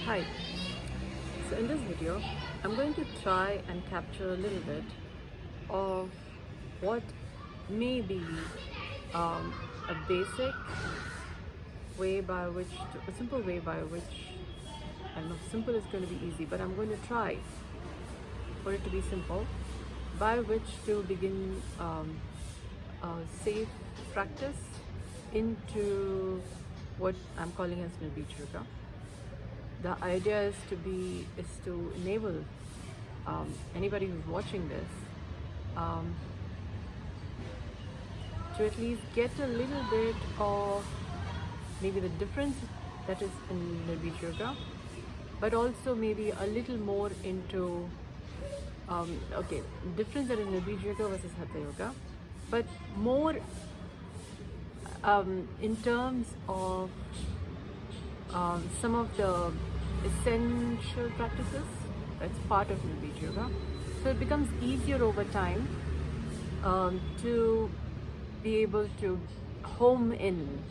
Hi. So in this video, I'm going to try and capture a little bit of what may be a basic way by which, a simple way by which, I know simple is going to be easy, but I'm going to try for it to be simple, by which to begin a safe practice into what I'm calling as Nirbeeja Yoga. The idea is to enable anybody who's watching this to at least get a little bit of maybe the difference that is in Nirbeeja Yoga, but also maybe a little more into difference that is Nirbeeja Yoga versus Hatha Yoga, but more in terms of some of the essential practices that's part of Nirbeeja Yoga. So it becomes easier over time to be able to home in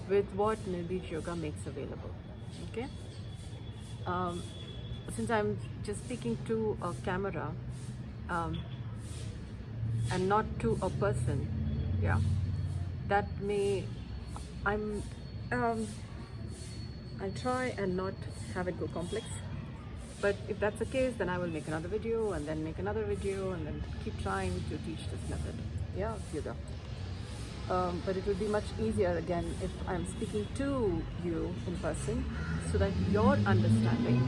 with what Nirbeeja Yoga makes available. Okay. Since I'm just speaking to a camera and not to a person, yeah, that may I'll try and not have it go complex. But if that's the case, then I will make another video and then make another video and then keep trying to teach this method. Yeah, yoga. But it will be much easier again if I'm speaking to you in person, so that your understanding.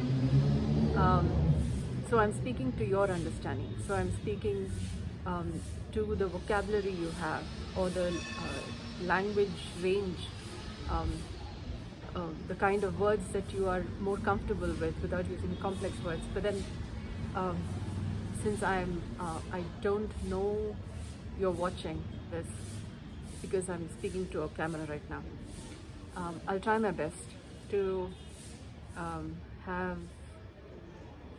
So I'm speaking to your understanding. So I'm speaking to the vocabulary you have, or the language range, the kind of words that you are more comfortable with without using complex words. But then since I don't know you're watching this, because I'm speaking to a camera right now, I'll try my best to have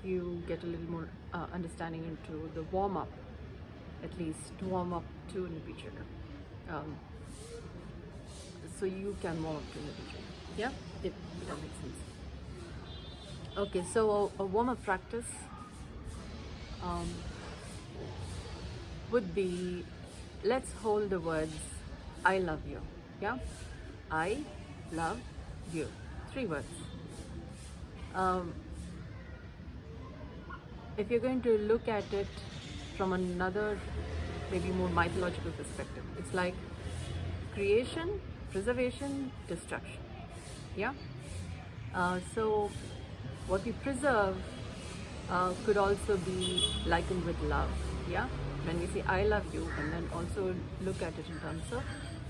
you get a little more understanding into the warm-up, at least to warm up to Nirbeeja Yoga. So you can warm up to Nirbeeja Yoga. Yeah, if that makes sense. Okay, so a warm-up practice would be, let's hold the words I love you. Yeah, I love you. 3 words. If you're going to look at it from another, maybe more mythological perspective, it's like creation, preservation, destruction. Yeah. So what we preserve could also be likened with love. Yeah. When we say I love you, and then also look at it in terms of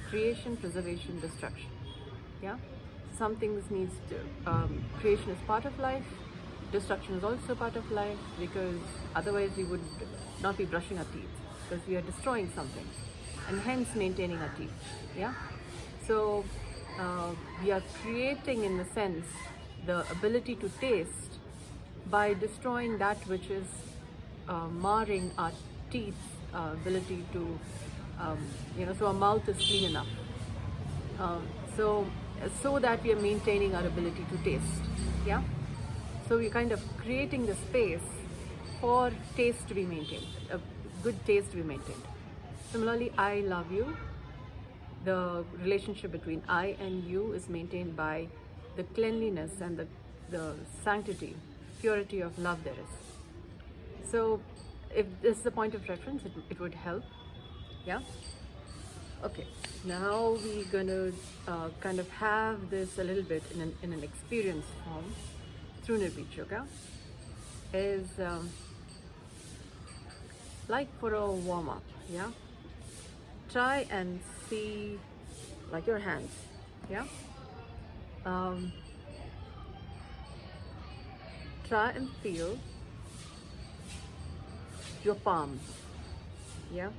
creation, preservation, destruction. Yeah. Some things needs to creation is part of life. Destruction is also part of life, because otherwise we would not be brushing our teeth, because we are destroying something, and hence maintaining our teeth. Yeah. So we are creating, in a sense, the ability to taste by destroying that which is marring our teeth's ability to, so our mouth is clean enough. So that we are maintaining our ability to taste. Yeah. So we're kind of creating the space for taste to be maintained, a good taste to be maintained. Similarly, I love you. The relationship between I and you is maintained by the cleanliness and the sanctity, purity of love there is. So if this is a point of reference, it would help. Yeah. Okay. Now we're going to kind of have this a little bit in an experience form through Nirbeeja Yoga. Is like for a warm-up. Yeah. Try and see, like, your hands. Yeah. Try and feel your palms. Yeah.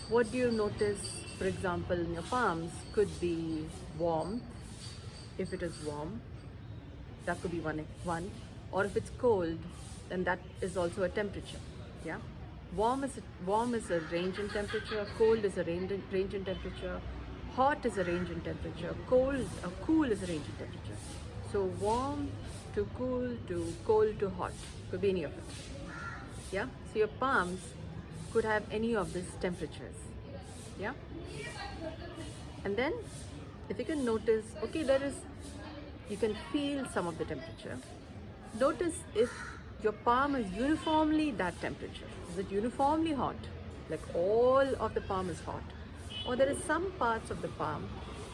What do you notice, for example, in your palms? Could be warmth. If it is warm, that could be one. Or if it's cold, then that is also a temperature. Yeah. Warm is a range in temperature. Cold is a range in temperature. Hot is a range in temperature. Cool is a range in temperature. So warm to cool to cold to hot, could be any of it. Yeah, so your palms could have any of these temperatures. Yeah, and then if you can notice, okay, you can feel some of the temperature. Notice if your palm is uniformly that temperature. Is it uniformly hot? Like all of the palm is hot? Or there is some parts of the palm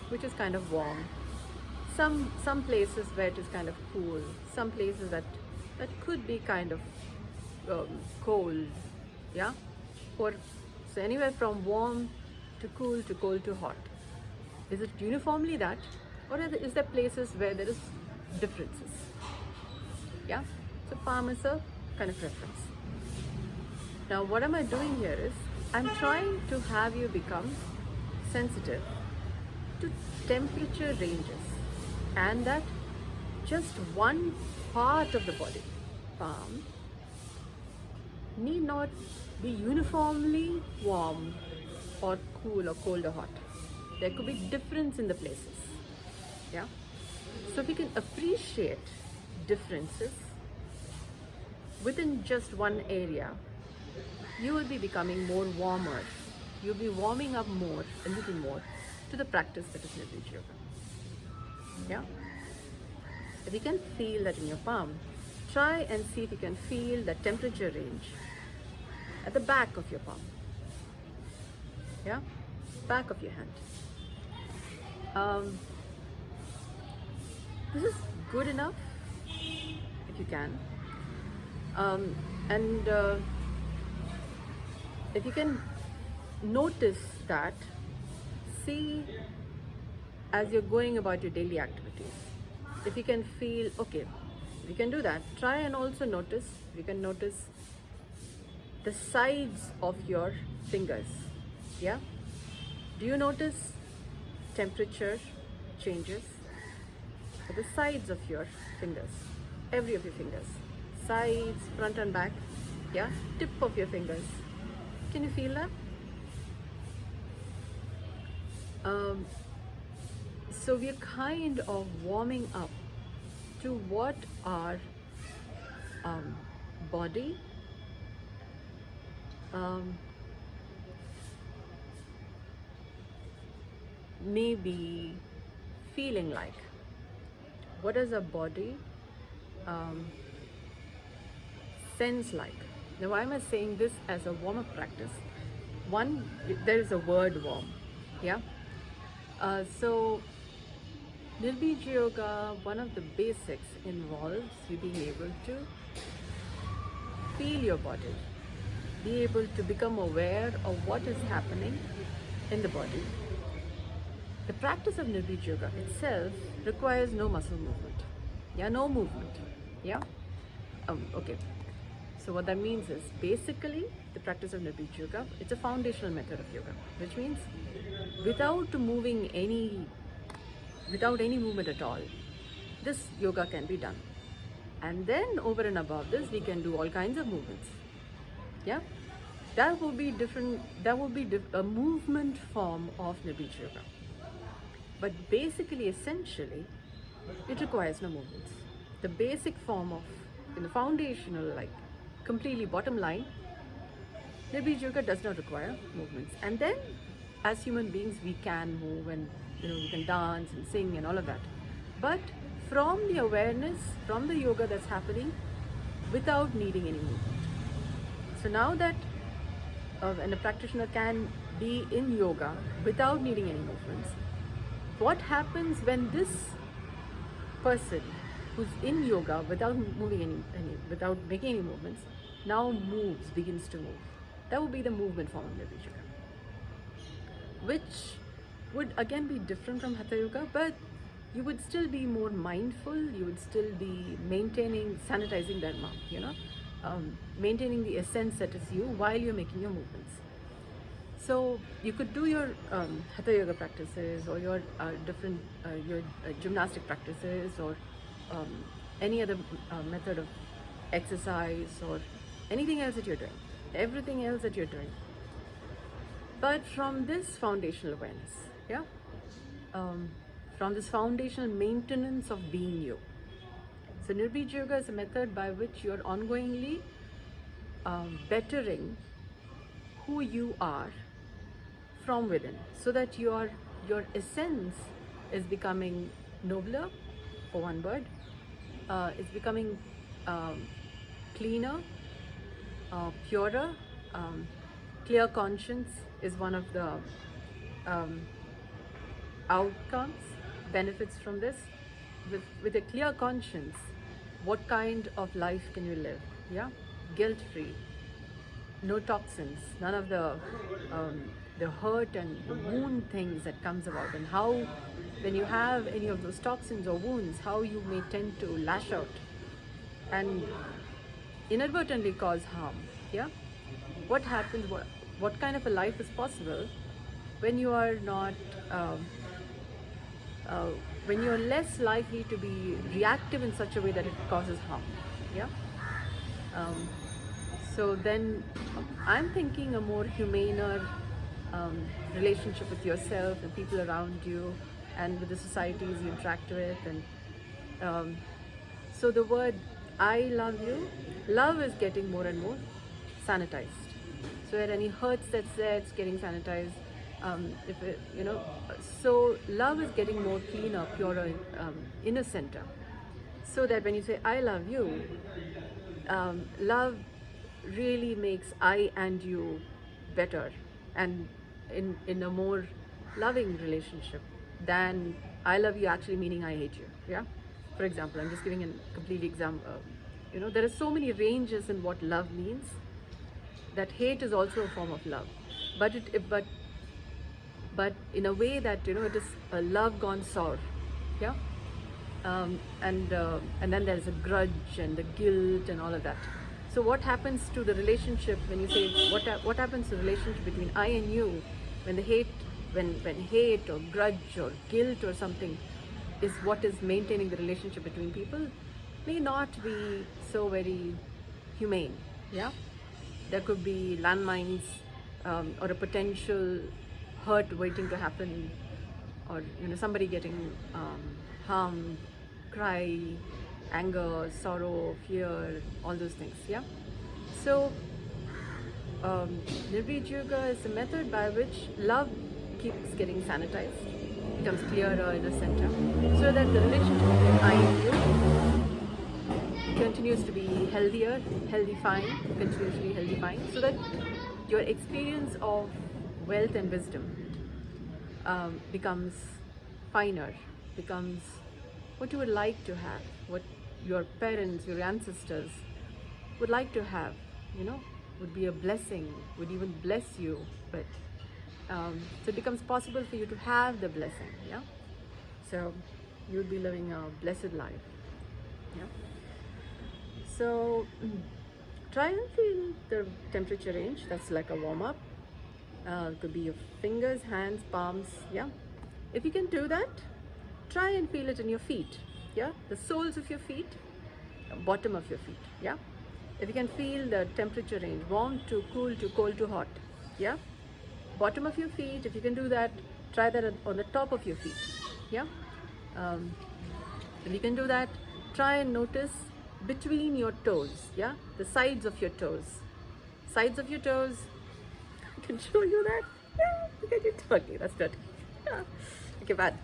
which is kind of warm. Some places where it is kind of cool. Some places that could be kind of cold. Yeah? Or so anywhere from warm to cool to cold to hot. Is it uniformly that? Or is there places where there is differences? Yeah, so palm is a kind of reference. Now what am I doing here is, I'm trying to have you become sensitive to temperature ranges, and that just one part of the body, palm, need not be uniformly warm or cool or cold or hot. There could be difference in the places. Yeah, so if you can appreciate differences within just one area, you will be becoming more warmer. You'll be warming up more, a little more, to the practice that is Nirbeeja Yoga. Yeah? If you can feel that in your palm, try and see if you can feel the temperature range at the back of your palm. Yeah? Back of your hand. This is good enough if you can. And if you can notice that, see as you're going about your daily activities, if you can feel, okay, if you can do that, try and also notice, you can notice the sides of your fingers. Yeah? Do you notice temperature changes at the sides of your fingers? Every of your fingers, sides, front and back. Yeah, tip of your fingers. Can you feel that? So we're kind of warming up to what our body may be feeling like. What does our body sense like? Now, why am I saying this as a warm-up practice? One, there is a word warm. Yeah. So Nirbeeja Yoga, one of the basics involves you being able to feel your body, be able to become aware of what is happening in the body. The practice of Nirbeeja Yoga itself requires no muscle movement. Yeah, no movement. Yeah. Okay. So what that means is, basically, the practice of Nirbeeja Yoga, it's a foundational method of yoga, which means without any movement at all, this yoga can be done. And then over and above this, we can do all kinds of movements. Yeah, that will be different. That will be a movement form of Nirbeeja Yoga. But basically, essentially, it requires no movements. The basic form of, the foundational, like completely bottom line, Nirbeeja Yoga does not require movements. And then, as human beings, we can move and we can dance and sing and all of that. But from the awareness, from the yoga that's happening, without needing any movement. So now that and a practitioner can be in yoga without needing any movements, what happens when this person who's in yoga without moving without making any movements now begins to move? That would be the movement form of Nirbeeja Yoga, which would again be different from Hatha Yoga, but you would still be more mindful, you would still be sanitizing Dharma, maintaining the essence that is you while you're making your movements. So you could do your Hatha Yoga practices, or your different your gymnastic practices, or any other method of exercise, or anything else that you're doing, everything else that you're doing. But from this foundational awareness, yeah, from this foundational maintenance of being you. So Nirbeeja Yoga is a method by which you are ongoingly bettering who you are from within, so that your essence is becoming nobler, for one word. It's becoming cleaner, purer. Clear conscience is one of the outcomes, benefits from this. With a clear conscience, what kind of life can you live? Yeah, guilt-free, no toxins, none of the hurt and the wound things that comes about, and how when you have any of those toxins or wounds, how you may tend to lash out and inadvertently cause harm. Yeah, what happens? What kind of a life is possible when you are not? When you're less likely to be reactive in such a way that it causes harm. Yeah. So then I'm thinking a more humaner relationship with yourself and people around you and with the societies you interact with. And so the word I love you, love is getting more and more sanitized. So at any hurts that's there, it's getting sanitized. So love is getting more cleaner, purer, innocenter. So that when you say I love you, love really makes I and you better and in a more loving relationship than I love you actually meaning I hate you. Yeah. For example, I'm just giving a complete example. There are so many ranges in what love means, that hate is also a form of love, but in a way that it is a love gone sour. Yeah. And then there's a grudge and the guilt and all of that. So what happens to the relationship when you say what happens to the relationship between I and you when the hate when hate or grudge or guilt or something is what is maintaining the relationship between people, may not be so very humane. Yeah, there could be landmines or a potential hurt waiting to happen, or somebody getting harmed, cry, anger, sorrow, fear, all those things. Yeah. So Nirbeeja Yoga is a method by which love keeps getting sanitized, becomes clearer in a center, so that the relationship between I and you continues to be continuously healthifying, so that your experience of wealth and wisdom becomes finer, becomes what you would like to have, what your parents, your ancestors would like to have, would be a blessing, would even bless you with. So it becomes possible for you to have the blessing. Yeah. So you would be living a blessed life. Yeah. So try and feel the temperature range. That's like a warm-up. It could be your fingers, hands, palms. Yeah. If you can do that, try and feel it in your feet. Yeah, the soles of your feet, bottom of your feet. Yeah, if you can feel the temperature range, warm to cool to cold to hot. Yeah, bottom of your feet. If you can do that, try that on the top of your feet. Yeah, if you can do that, try and notice between your toes. Yeah, the sides of your toes. Sides of your toes. I can show you that. Yeah, look at your toe. Okay, that's dirty. Yeah. Okay, bad.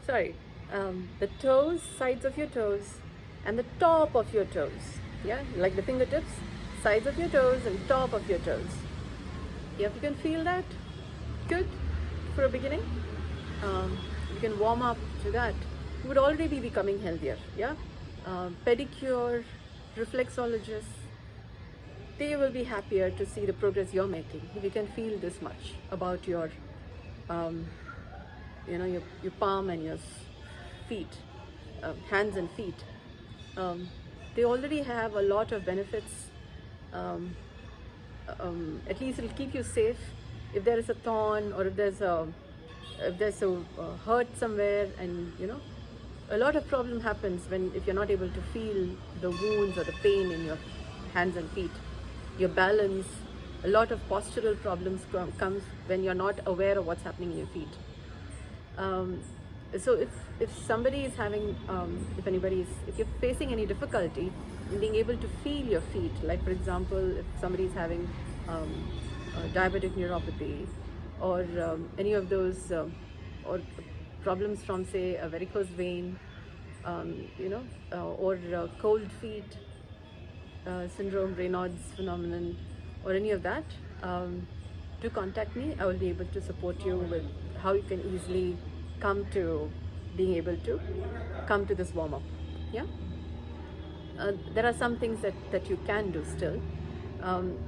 Sorry. The toes, sides of your toes, and the top of your toes. Yeah, like the fingertips, sides of your toes and top of your toes. Yeah, if you can feel that, good for a beginning. You can warm up to that. You would already be becoming healthier. Yeah, pedicure, reflexologists, they will be happier to see the progress you're making if you can feel this much about your, your palm and your feet, hands and feet. They already have a lot of benefits. At least it'll keep you safe. If there is a thorn or if there's a hurt somewhere, and a lot of problem happens if you're not able to feel the wounds or the pain in your hands and feet. Your balance, a lot of postural problems comes when you're not aware of what's happening in your feet. So if somebody is having, if you're facing any difficulty in being able to feel your feet, like for example, if somebody is having diabetic neuropathy, or any of those, or problems from say a varicose vein, or cold feet syndrome, Raynaud's phenomenon, or any of that, do contact me. I will be able to support you with how you can easily come to being able to come to this warm up. Yeah. There are some things that you can do still,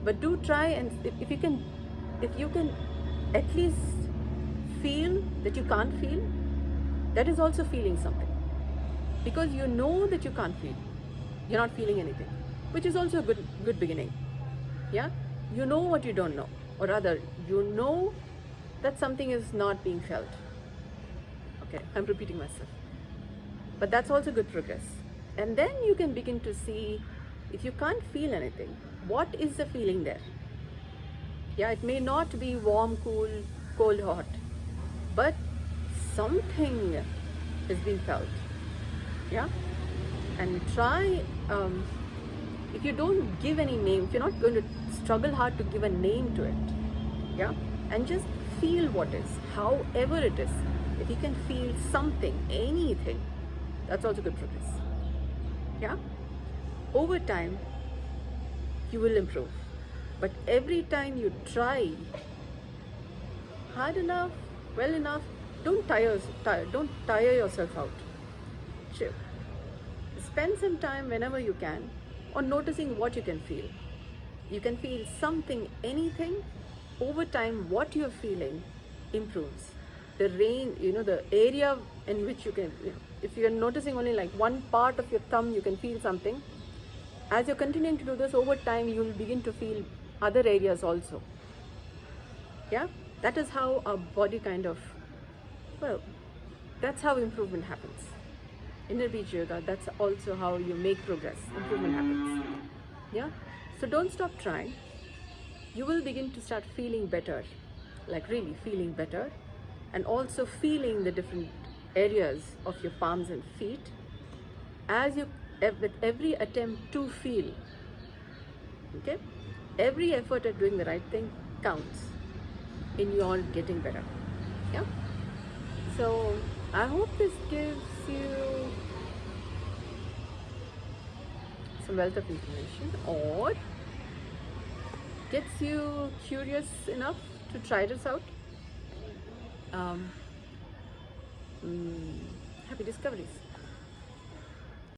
but do try, and if you can at least feel that you can't feel, that is also feeling something, because you know that you can't feel, you're not feeling anything, which is also a good beginning. Yeah, you know what you don't know, or rather you know that something is not being felt. Okay, I'm repeating myself, but that's also good progress. And then you can begin to see, if you can't feel anything, what is the feeling there. Yeah, it may not be warm, cool, cold, hot, but something is being felt. Yeah, and try, if you don't give any name, if you're not going to struggle hard to give a name to it, yeah, and just feel what is, however it is. If you can feel something, anything, that's also good progress. Yeah, over time you will improve, but every time you try hard enough, well enough, don't tire yourself out. Sure. Spend some time whenever you can on noticing what you can feel. You can feel something, anything. Over time, what you're feeling improves. The range, the area in which you can, if you're noticing only like one part of your thumb, you can feel something. As you're continuing to do this, over time, you'll begin to feel other areas also. Yeah, that is how our body that's how improvement happens. In Nirbeeja Yoga, that's also how you make progress, improvement happens. Yeah, so don't stop trying. You will begin to start feeling better, like really feeling better, and also feeling the different areas of your palms and feet as you, with every attempt to feel. Okay, every effort at doing the right thing counts in your getting better. Yeah, so I hope this gives you some wealth of information, or gets you curious enough to try this out. Happy discoveries.